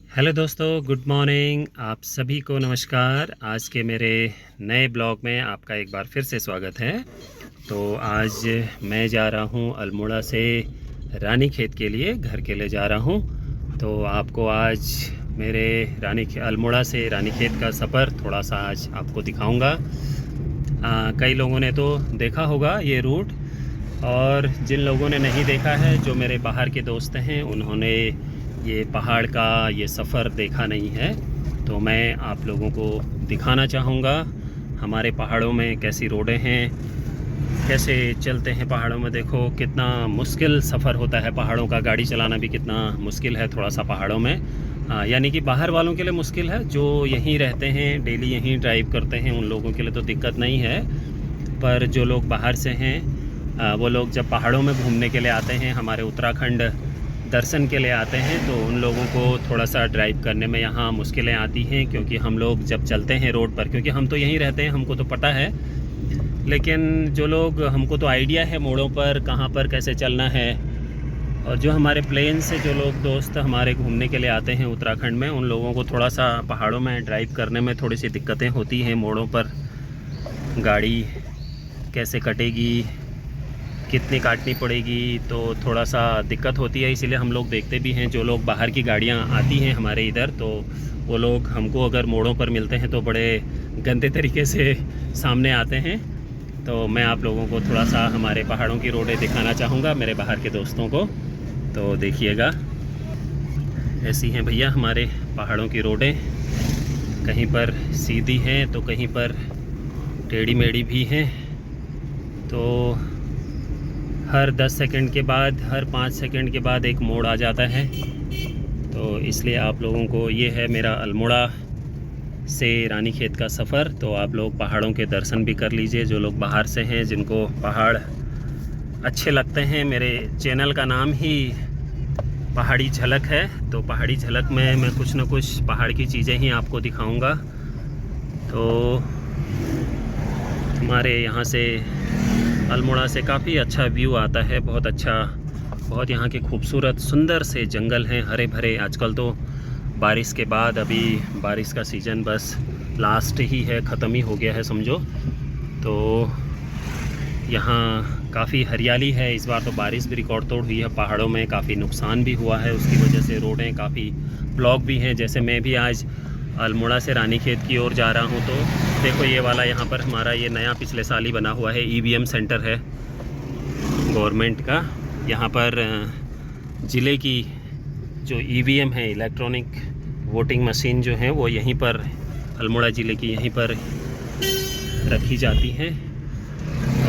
Hello दोस्तों, good morning. आप सभी को नमस्कार। आज के मेरे नए ब्लॉग में आपका एक बार फिर से स्वागत है। तो आज मैं जा रहा हूँ अल्मोड़ा से रानीखेत के लिए, घर के लिए जा रहा हूँ। तो आपको आज मेरे अल्मोड़ा से रानीखेत का सफ़र थोड़ा सा आज आपको दिखाऊंगा। कई लोगों ने तो देखा होगा ये रूट, और जिन लोगों ने नहीं देखा है, जो मेरे बाहर के दोस्त हैं, उन्होंने ये पहाड़ का ये सफ़र देखा नहीं है। तो मैं आप लोगों को दिखाना चाहूँगा हमारे पहाड़ों में कैसी रोडें हैं, कैसे चलते हैं पहाड़ों में। देखो कितना मुश्किल सफ़र होता है पहाड़ों का, गाड़ी चलाना भी कितना मुश्किल है थोड़ा सा पहाड़ों में। यानी कि बाहर वालों के लिए मुश्किल है, जो यहीं रहते हैं, डेली यहीं ड्राइव करते हैं, उन लोगों के लिए तो दिक्कत नहीं है। पर जो लोग बाहर से हैं, वो लोग जब पहाड़ों में घूमने के लिए आते हैं, हमारे उत्तराखंड दर्शन के लिए आते हैं, तो उन लोगों को थोड़ा सा ड्राइव करने में यहाँ मुश्किलें आती हैं। क्योंकि हम लोग जब चलते हैं रोड पर, क्योंकि हम तो यहीं रहते हैं, हमको तो पता है, लेकिन जो लोग, हमको तो आइडिया है मोड़ों पर कहाँ पर कैसे चलना है। और जो हमारे प्लेन से जो लोग दोस्त हमारे घूमने के लिए आते हैं उत्तराखंड में, उन लोगों को थोड़ा सा पहाड़ों में ड्राइव करने में थोड़ी सी दिक्कतें होती हैं। मोड़ों पर गाड़ी कैसे कटेगी, कितनी काटनी पड़ेगी, तो थोड़ा सा दिक्कत होती है। इसीलिए हम लोग देखते भी हैं, जो लोग बाहर की गाड़ियां आती हैं हमारे इधर, तो वो लोग हमको अगर मोड़ों पर मिलते हैं तो बड़े गंदे तरीके से सामने आते हैं। तो मैं आप लोगों को थोड़ा सा हमारे पहाड़ों की रोडें दिखाना चाहूँगा, मेरे बाहर के दोस्तों को। तो देखिएगा, ऐसी हैं भैया हमारे पहाड़ों की रोडें। कहीं पर सीधी हैं तो कहीं पर टेढ़ी मेढ़ी भी हैं। तो हर 10 सेकंड के बाद, हर 5 सेकंड के बाद एक मोड़ आ जाता है। तो इसलिए आप लोगों को, ये है मेरा अल्मोड़ा से रानीखेत का सफ़र। तो आप लोग पहाड़ों के दर्शन भी कर लीजिए, जो लोग बाहर से हैं, जिनको पहाड़ अच्छे लगते हैं। मेरे चैनल का नाम ही पहाड़ी झलक है, तो पहाड़ी झलक में मैं कुछ न कुछ पहाड़ की चीज़ें ही आपको दिखाऊंगा। तो हमारे यहाँ से अल्मोड़ा से काफ़ी अच्छा व्यू आता है, बहुत अच्छा। बहुत यहाँ के खूबसूरत सुंदर से जंगल हैं, हरे भरे। आजकल तो बारिश के बाद, अभी बारिश का सीज़न बस लास्ट ही है, ख़त्म ही हो गया है समझो। तो यहाँ काफ़ी हरियाली है। इस बार तो बारिश भी रिकॉर्ड तोड़ हुई है पहाड़ों में, काफ़ी नुकसान भी हुआ है, उसकी वजह से रोडें काफ़ी ब्लॉक भी हैं। जैसे मैं भी आज अल्मोड़ा से रानीखेत की ओर जा रहा हूँ, तो देखो ये वाला यहाँ पर हमारा ये नया पिछले साल ही बना हुआ है ईवीएम सेंटर है गवर्नमेंट का। यहाँ पर ज़िले की जो ईवीएम है, इलेक्ट्रॉनिक वोटिंग मशीन जो है, वो यहीं पर अल्मोड़ा ज़िले की यहीं पर रखी जाती हैं।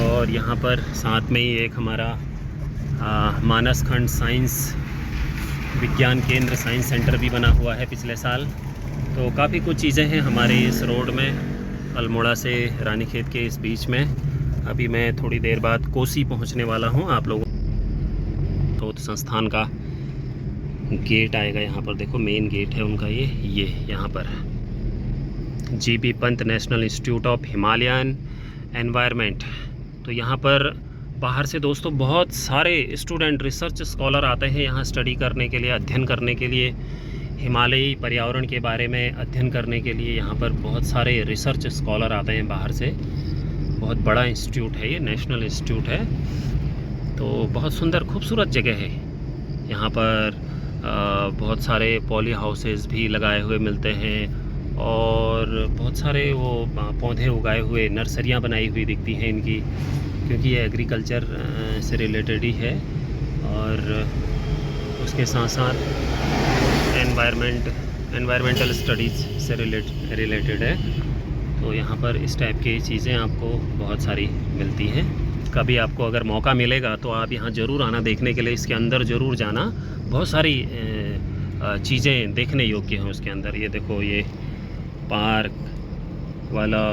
और यहाँ पर साथ में ही एक हमारा मानस खंड साइंस विज्ञान केंद्र, साइंस सेंटर भी बना हुआ है पिछले साल। तो काफ़ी कुछ चीज़ें हैं हमारे इस रोड में, अल्मोड़ा से रानीखेत के इस बीच में। अभी मैं थोड़ी देर बाद कोसी पहुंचने वाला हूं। आप लोगों तो संस्थान का गेट आएगा यहाँ पर, देखो मेन गेट है उनका ये यहाँ पर GB Pant national institute of Himalayan environment. तो यहाँ पर बाहर से दोस्तों बहुत सारे स्टूडेंट, रिसर्च स्कॉलर आते हैं यहाँ स्टडी करने के लिए, अध्ययन करने के लिए, हिमालयी पर्यावरण के बारे में अध्ययन करने के लिए। यहाँ पर बहुत सारे रिसर्च स्कॉलर आते हैं बाहर से। बहुत बड़ा इंस्टीट्यूट है ये, नेशनल इंस्टीट्यूट है। तो बहुत सुंदर खूबसूरत जगह है। यहाँ पर बहुत सारे पॉली हाउसेस भी लगाए हुए मिलते हैं, और बहुत सारे वो पौधे उगाए हुए नर्सरियाँ बनाई हुई दिखती हैं इनकी, क्योंकि ये एग्रीकल्चर से रिलेटेड ही है। और उसके साथ साथ एनवायरमेंटल स्टडीज़ से रिलेटेड है। तो यहाँ पर इस टाइप की चीज़ें आपको बहुत सारी मिलती हैं। कभी आपको अगर मौका मिलेगा तो आप यहाँ ज़रूर आना देखने के लिए, इसके अंदर ज़रूर जाना। बहुत सारी चीज़ें देखने योग्य हैं उसके अंदर। ये देखो, ये पार्क वाला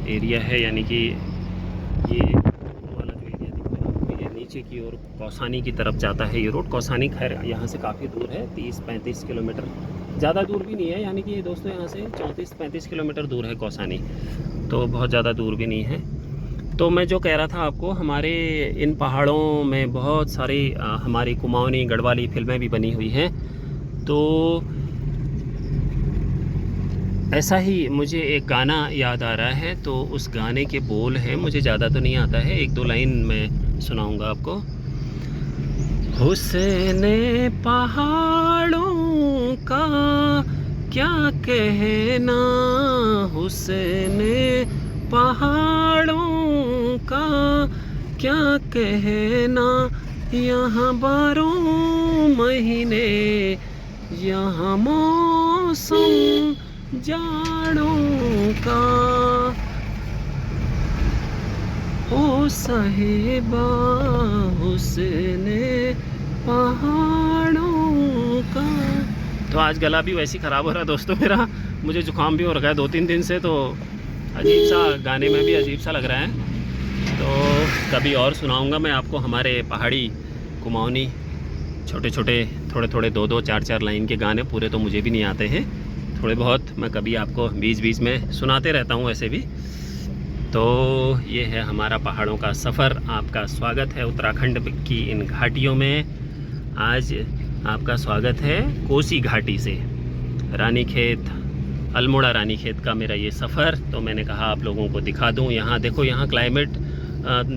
एरिया है, यानी कि ये वाला जो एरिया दिख रहा है आपको, ये नीचे की ओर कौसानी की तरफ जाता है ये रोड। कौसानी खैर यहाँ से काफ़ी दूर है, 30-35 किलोमीटर, ज़्यादा दूर भी नहीं है। यानी कि ये दोस्तों यहाँ से 34-35 किलोमीटर दूर है कौसानी, तो बहुत ज़्यादा दूर भी नहीं है। तो मैं जो कह रहा था आपको, हमारे इन पहाड़ों में बहुत सारी हमारी कुमाऊनी गढ़वाली फिल्में भी बनी हुई हैं। तो ऐसा ही मुझे एक गाना याद आ रहा है, तो उस गाने के बोल हैं, मुझे ज़्यादा तो नहीं आता है, एक दो लाइन मैं सुनाऊंगा आपको। हुस्ने पहाड़ों का क्या कहना, हुस्ने पहाड़ों का क्या कहना, यहाँ 12 महीने यहाँ मौसम जाड़ों का। ओ साहिबा हुस्ने पहाड़ों का। तो आज गला भी वैसे ही ख़राब हो रहा है दोस्तों मेरा, मुझे जुकाम भी हो रखा है 2-3 दिन से, तो अजीब सा गाने में भी अजीब सा लग रहा है। तो कभी और सुनाऊंगा मैं आपको हमारे पहाड़ी कुमाऊनी छोटे छोटे थोड़े थोड़े 2-2 4-4 लाइन के गाने, पूरे तो मुझे भी नहीं आते हैं, थोड़े बहुत मैं कभी आपको बीच बीच में सुनाते रहता हूँ ऐसे भी। तो ये है हमारा पहाड़ों का सफ़र। आपका स्वागत है उत्तराखंड की इन घाटियों में। आज आपका स्वागत है कोसी घाटी से रानीखेत, अल्मोड़ा रानीखेत का मेरा ये सफ़र। तो मैंने कहा आप लोगों को दिखा दूँ। यहाँ देखो, यहाँ क्लाइमेट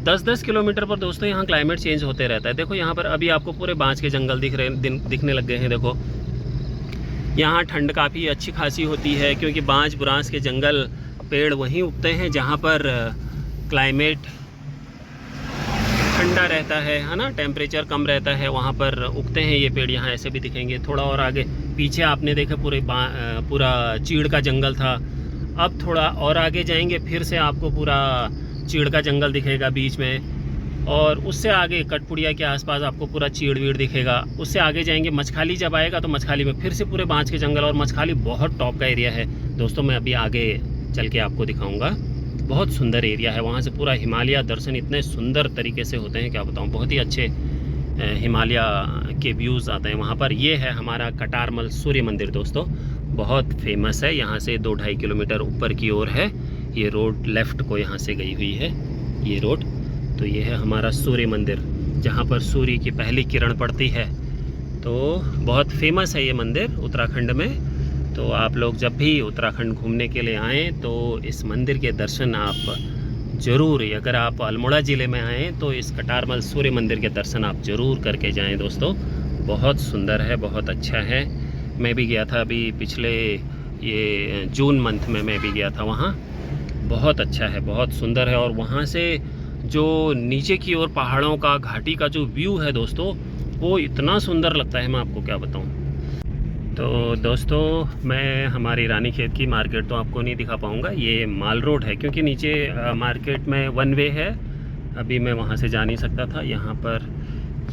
10-10 किलोमीटर पर दोस्तों यहाँ क्लाइमेट चेंज होते रहता है। देखो यहाँ पर अभी आपको पूरे बांज के जंगल दिखने लग गए हैं। देखो यहाँ ठंड काफ़ी अच्छी खासी होती है, क्योंकि बांज बुरांस के जंगल, पेड़ वहीं उगते हैं जहाँ पर क्लाइमेट ठंडा रहता है ना, टेम्परेचर कम रहता है, वहाँ पर उगते हैं ये पेड़। यहाँ ऐसे भी दिखेंगे। थोड़ा और आगे पीछे आपने देखा पूरा चीड़ का जंगल था। अब थोड़ा और आगे जाएंगे फिर से आपको पूरा चीड़ का जंगल दिखेगा बीच में, और उससे आगे कटपुड़िया के आसपास आपको पूरा चीड़ वीड़ दिखेगा। उससे आगे जाएंगे मछखाली जब आएगा तो मछखाली में फिर से पूरे बांज के जंगल, और मछखाली बहुत टॉप का एरिया है दोस्तों। मैं अभी आगे चल के आपको दिखाऊंगा। बहुत सुंदर एरिया है, वहाँ से पूरा हिमालय दर्शन इतने सुंदर तरीके से होते हैं, क्या बताऊँ। बहुत ही अच्छे हिमालय के व्यूज़ आते हैं वहाँ पर। ये है हमारा कटारमल सूर्य मंदिर दोस्तों, बहुत फेमस है। यहाँ से 2-2.5 किलोमीटर ऊपर की ओर है ये रोड, लेफ़्ट को यहाँ से गई हुई है ये रोड। तो ये है हमारा सूर्य मंदिर, जहाँ पर सूर्य की पहली किरण पड़ती है। तो बहुत फेमस है ये मंदिर उत्तराखंड में। तो आप लोग जब भी उत्तराखंड घूमने के लिए आएँ तो इस मंदिर के दर्शन आप ज़रूर, अगर आप अल्मोड़ा ज़िले में आएँ तो इस कटारमल सूर्य मंदिर के दर्शन आप ज़रूर करके जाएं दोस्तों। बहुत सुंदर है, बहुत अच्छा है। मैं भी गया था अभी पिछले ये जून मंथ में, मैं भी गया था वहाँ। बहुत अच्छा है, बहुत सुंदर है। और वहाँ से जो नीचे की ओर पहाड़ों का, घाटी का जो व्यू है दोस्तों, वो इतना सुंदर लगता है, मैं आपको क्या बताऊँ। तो दोस्तों मैं हमारी रानीखेत की मार्केट तो आपको नहीं दिखा पाऊँगा, ये माल रोड है, क्योंकि नीचे मार्केट में 1 वे है। अभी मैं वहाँ से जा नहीं सकता था। यहाँ पर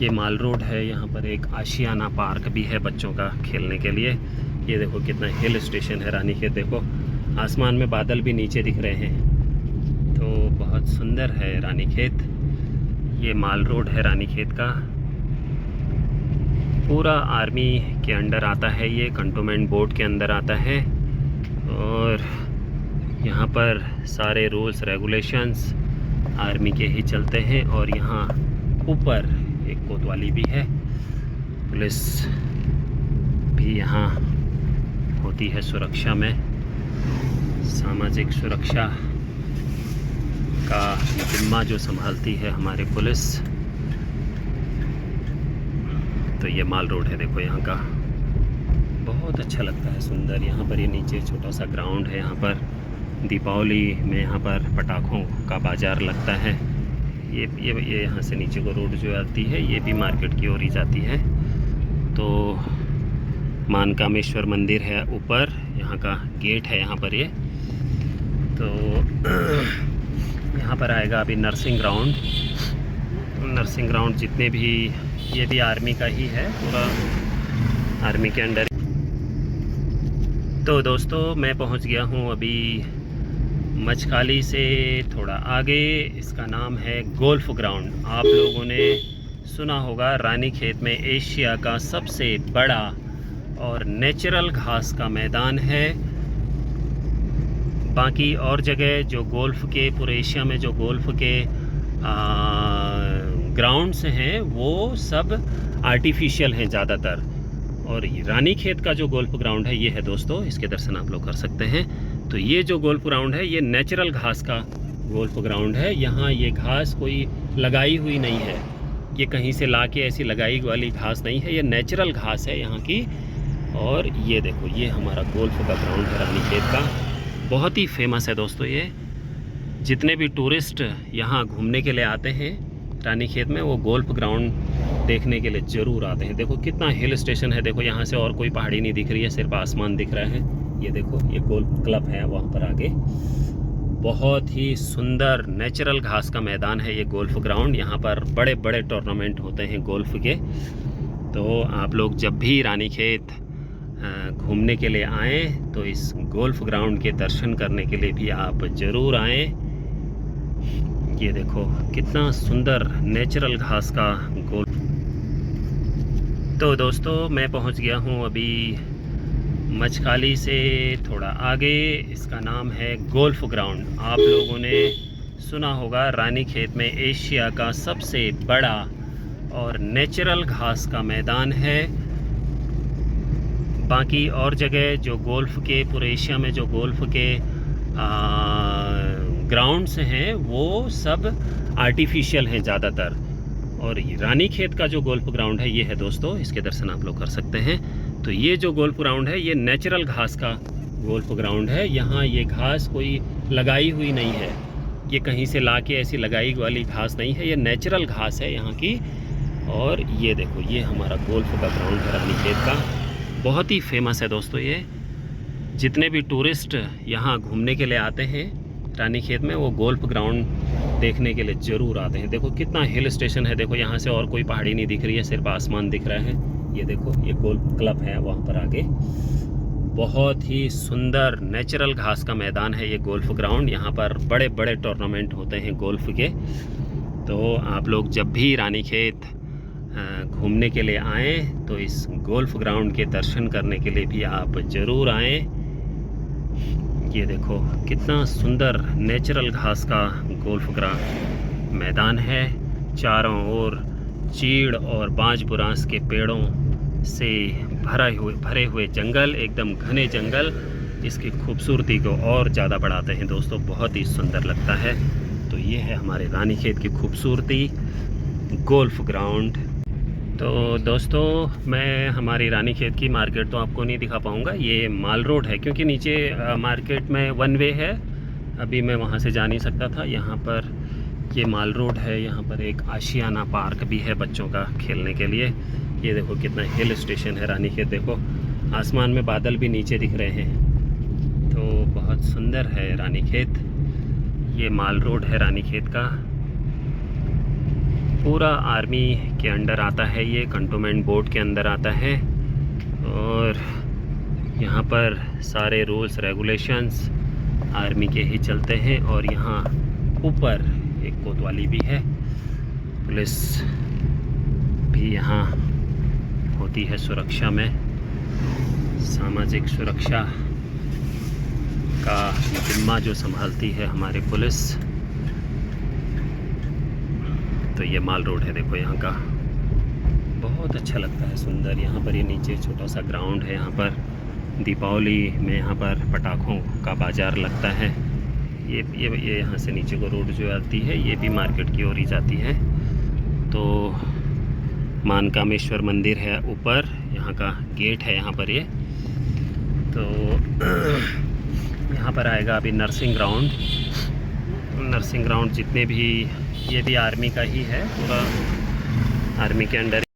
ये माल रोड है। यहाँ पर एक आशियाना पार्क भी है बच्चों का खेलने के लिए। ये देखो कितना हिल स्टेशन है रानीखेत। देखो आसमान में बादल भी नीचे दिख रहे हैं। तो बहुत सुंदर है रानीखेत। ये माल रोड है रानीखेत का, पूरा आर्मी के अंडर आता है, ये कंटोनमेंट बोर्ड के अंदर आता है। और यहाँ पर सारे रूल्स रेगुलेशंस आर्मी के ही चलते हैं। और यहाँ ऊपर एक कोतवाली भी है, पुलिस भी यहाँ होती है सुरक्षा में, सामाजिक सुरक्षा का जिम्मा जो संभालती है हमारी पुलिस। तो ये माल रोड है देखो यहाँ का, बहुत अच्छा लगता है, सुंदर। यहाँ पर ये नीचे छोटा सा ग्राउंड है। यहाँ पर दीपावली में यहाँ पर पटाखों का बाज़ार लगता है। ये यहाँ से नीचे को रोड जो आती है ये भी मार्केट की ओर ही जाती है। तो मानकामेश्वर मंदिर है ऊपर, यहाँ का गेट है यहाँ पर ये। तो यहाँ पर आएगा अभी नर्सिंग ग्राउंड। नर्सिंग ग्राउंड जितने भी, ये भी आर्मी का ही है, पूरा आर्मी के अंडर। तो दोस्तों मैं पहुंच गया हूं अभी मछखाली से थोड़ा आगे। इसका नाम है गोल्फ ग्राउंड। आप लोगों ने सुना होगा रानीखेत में एशिया का सबसे बड़ा और नेचुरल घास का मैदान है। बाकी और जगह जो गोल्फ के, पूरे एशिया में जो गोल्फ के ग्राउंड्स हैं वो सब आर्टिफिशियल हैं ज़्यादातर। और रानीखेत का जो गोल्फ ग्राउंड है ये है दोस्तों, इसके दर्शन आप लोग कर सकते हैं। तो ये जो गोल्फ ग्राउंड है ये नेचुरल घास का गोल्फ ग्राउंड है। यहाँ ये घास कोई लगाई हुई नहीं है, ये कहीं से लाके ऐसी लगाई वाली घास नहीं है, ये नेचुरल घास है यहाँ की। और ये देखो, ये हमारा गोल्फ का ग्राउंड है रानीखेत का, बहुत ही फेमस है दोस्तों। ये जितने भी टूरिस्ट यहाँ घूमने के लिए आते हैं रानीखेत में, वो गोल्फ ग्राउंड देखने के लिए ज़रूर आते हैं। देखो कितना हिल स्टेशन है, देखो यहाँ से और कोई पहाड़ी नहीं दिख रही है, सिर्फ आसमान दिख रहा है। ये देखो, ये गोल्फ क्लब है वहाँ पर आगे, बहुत ही सुंदर नेचुरल घास का मैदान है ये गोल्फ ग्राउंड। यहाँ पर बड़े बड़े टूर्नामेंट होते हैं गोल्फ के। तो आप लोग जब भी रानीखेत घूमने के लिए आएँ तो इस गोल्फ ग्राउंड के दर्शन करने के लिए भी आप ज़रूर आएँ। ये देखो कितना सुंदर नेचुरल घास का गोल्फ। तो दोस्तों मैं पहुंच गया हूं अभी मचकाली से थोड़ा आगे, इसका नाम है गोल्फ ग्राउंड। आप लोगों ने सुना होगा रानीखेत में एशिया का सबसे बड़ा और नेचुरल घास का मैदान है। बाकी और जगह जो गोल्फ के, पूरे एशिया में जो गोल्फ के ग्राउंड्स हैं वो सब आर्टिफिशियल हैं ज़्यादातर। और रानीखेत का जो गोल्फ ग्राउंड है ये है दोस्तों, इसके दर्शन आप लोग कर सकते हैं। तो ये जो गोल्फ ग्राउंड है ये नेचुरल घास का गोल्फ ग्राउंड है। यहाँ ये घास कोई लगाई हुई नहीं है, ये कहीं से लाके ऐसी लगाई वाली घास नहीं है, ये नेचुरल घास है यहाँ की। और ये देखो, ये हमारा गोल्फ का ग्राउंड है रानीखेत का, बहुत ही फेमस है दोस्तों। ये जितने भी टूरिस्ट यहाँ घूमने के लिए आते हैं रानीखेत में, वो गोल्फ ग्राउंड देखने के लिए ज़रूर आते हैं। देखो कितना हिल स्टेशन है, देखो यहाँ से और कोई पहाड़ी नहीं दिख रही है, सिर्फ आसमान दिख रहा है। ये देखो, ये गोल्फ क्लब है वहाँ पर आगे, बहुत ही सुंदर नेचुरल घास का मैदान है ये गोल्फ ग्राउंड। यहाँ पर बड़े बड़े टूर्नामेंट होते हैं गोल्फ के। तो आप लोग जब भी रानीखेत घूमने के लिए आएँ तो इस गोल्फ ग्राउंड के दर्शन करने के लिए भी आप ज़रूर आएँ। ये देखो कितना सुंदर नेचुरल घास का गोल्फ ग्राउंड मैदान है। चारों ओर चीड़ और बांज बुरांस के पेड़ों से भरे हुए जंगल, एकदम घने जंगल, इसकी खूबसूरती को और ज़्यादा बढ़ाते हैं दोस्तों, बहुत ही सुंदर लगता है। तो ये है हमारे रानीखेत की खूबसूरती गोल्फ ग्राउंड। तो दोस्तों मैं हमारी रानीखेत की मार्केट तो आपको नहीं दिखा पाऊँगा, ये माल रोड है, क्योंकि नीचे मार्केट में वन वे है, अभी मैं वहाँ से जा नहीं सकता था। यहाँ पर ये माल रोड है, यहाँ पर एक आशियाना पार्क भी है बच्चों का खेलने के लिए। ये देखो कितना हिल स्टेशन है रानीखेत, देखो आसमान में बादल भी नीचे दिख रहे हैं। तो बहुत सुंदर है रानीखेत, ये माल रोड है रानीखेत का, पूरा आर्मी के अंडर आता है, ये कंटोनमेंट बोर्ड के अंदर आता है। और यहाँ पर सारे रूल्स रेगुलेशंस आर्मी के ही चलते हैं। और यहाँ ऊपर एक कोतवाली भी है, पुलिस भी यहाँ होती है सुरक्षा में, सामाजिक सुरक्षा का जिम्मा जो संभालती है हमारी पुलिस। तो ये माल रोड है, देखो यहाँ का बहुत अच्छा लगता है, सुंदर। यहाँ पर ये नीचे छोटा सा ग्राउंड है, यहाँ पर दीपावली में यहाँ पर पटाखों का बाज़ार लगता है। ये यहाँ से नीचे को रोड जो आती है ये भी मार्केट की ओर ही जाती है। तो मानकामेश्वर मंदिर है ऊपर, यहाँ का गेट है यहाँ पर ये। तो यहाँ पर आएगा अभी नर्सिंग ग्राउंड। नर्सिंग ग्राउंड जितने भी, ये भी आर्मी का ही है, पूरा आर्मी के अंडर